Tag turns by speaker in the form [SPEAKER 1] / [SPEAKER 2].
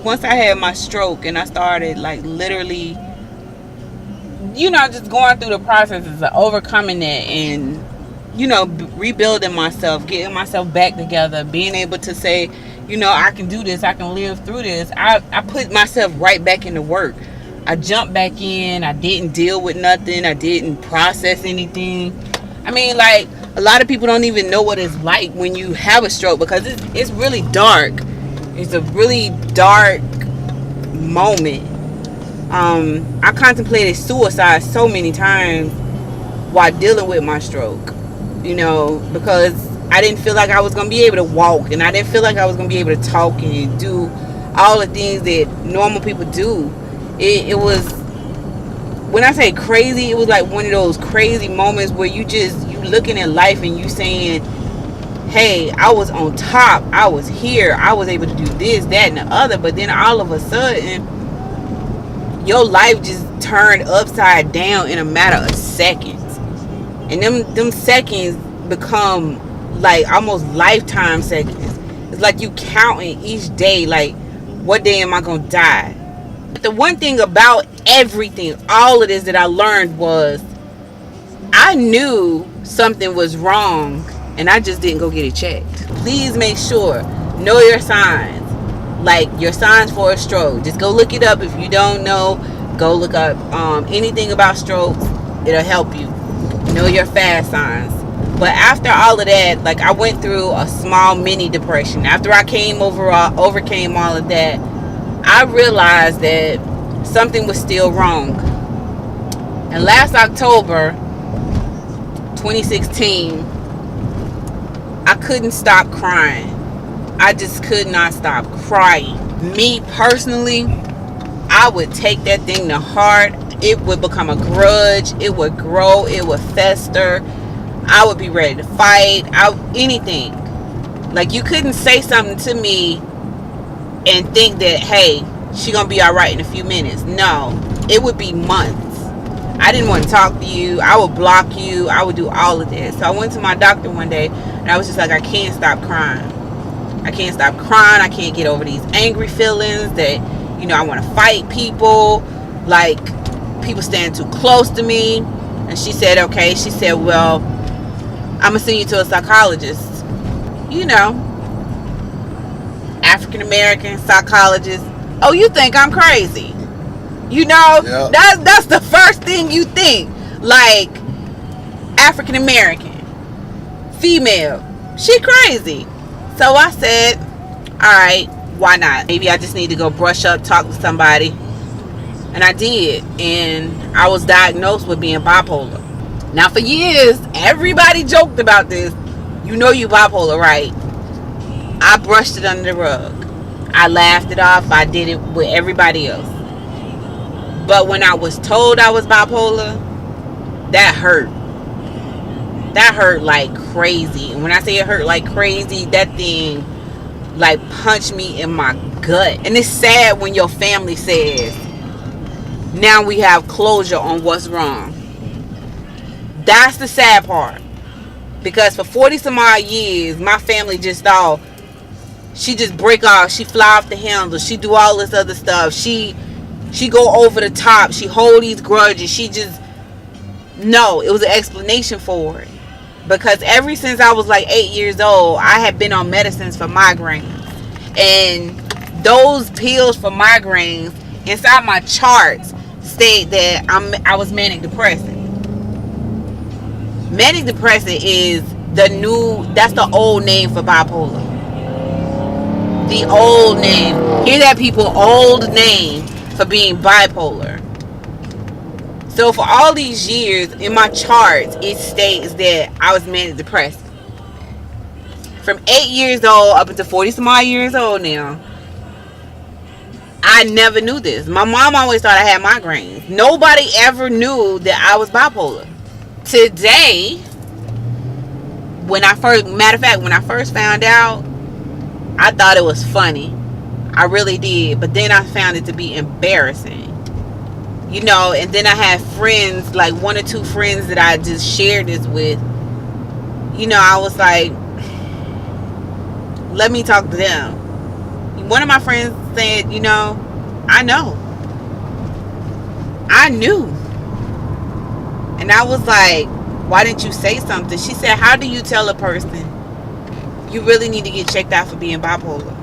[SPEAKER 1] Once I had my stroke and I started like literally, just going through the processes of overcoming that and, rebuilding myself, getting myself back together, being able to say, I can do this, I can live through this. I put myself right back into work. I jumped back in. I didn't deal with nothing. I didn't process anything. I mean, like, a lot of people don't even know what it's like when you have a stroke because it's really dark. It's a really dark moment. I contemplated suicide so many times while dealing with my stroke, because I didn't feel like I was going to be able to walk, and I didn't feel like I was going to be able to talk and do all the things that normal people do. It was, when I say crazy, it was like one of those crazy moments where you looking at life and you saying, hey, I was on top, I was here, I was able to do this, that, and the other, but then all of a sudden your life just turned upside down in a matter of seconds. And them seconds become like almost lifetime seconds. It's like you counting each day, like, what day am I gonna die? But the one thing about everything, all of this that I learned was I knew something was wrong and I just didn't go get it checked. Please make sure, know your signs. Like your signs for a stroke. Just go look it up. If you don't know, go look up anything about strokes. It'll help you. Know your fast signs. But after all of that, like, I went through a small mini depression. After I overcame all of that, I realized that something was still wrong. And last October 2016, I couldn't stop crying. I just could not stop crying. Me personally, I would take that thing to heart. It would become a grudge. It would grow. It would fester. I would be ready to fight. Anything. Like, you couldn't say something to me and think that, hey, she gonna be all right in a few minutes. No, it would be months. I didn't want to talk to you. I would block you. I would do all of this. So I went to my doctor one day and I was just like, I can't stop crying. I can't stop crying. I can't get over these angry feelings that, I want to fight people. Like, people stand too close to me. And she said, okay. She said, well, I'm going to send you to a psychologist. African American psychologist. Oh, you think I'm crazy?
[SPEAKER 2] Yep.
[SPEAKER 1] That's the first thing you think. Like, African American, female, she crazy. So I said, alright, why not? Maybe I just need to go brush up, talk to somebody. And I did. And I was diagnosed with being bipolar. Now, for years, everybody joked about this. You bipolar, right? I brushed it under the rug. I laughed it off. I did it with everybody else. But when I was told I was bipolar, that hurt. That hurt like crazy. And when I say it hurt like crazy, that thing like punched me in my gut. And it's sad when your family says, now we have closure on what's wrong. That's the sad part. Because for 40 some odd years, my family just thought she just break off, she fly off the handle, she do all this other stuff, she go over the top, she hold these grudges, no, it was an explanation for it. Because ever since I was like 8 years old, I had been on medicines for migraines. And those pills for migraines, inside my charts, state that I was manic depressive. Manic depressive is that's the old name for bipolar. The old name. Hear that, people? Old name for being bipolar. So for all these years in my charts, it states that I was manic depressive. From 8 years old up until 40 some odd years old now, I never knew this. My mom always thought I had migraines. Nobody ever knew that I was bipolar. Today, when I first found out, I thought it was funny. I really did. But then I found it to be embarrassing. And then I had friends, like 1 or 2 friends that I just shared this with. I was like, let me talk to them. One of my friends said, you know, I know. I knew. And I was like, why didn't you say something? She said, how do you tell a person you really need to get checked out for being bipolar?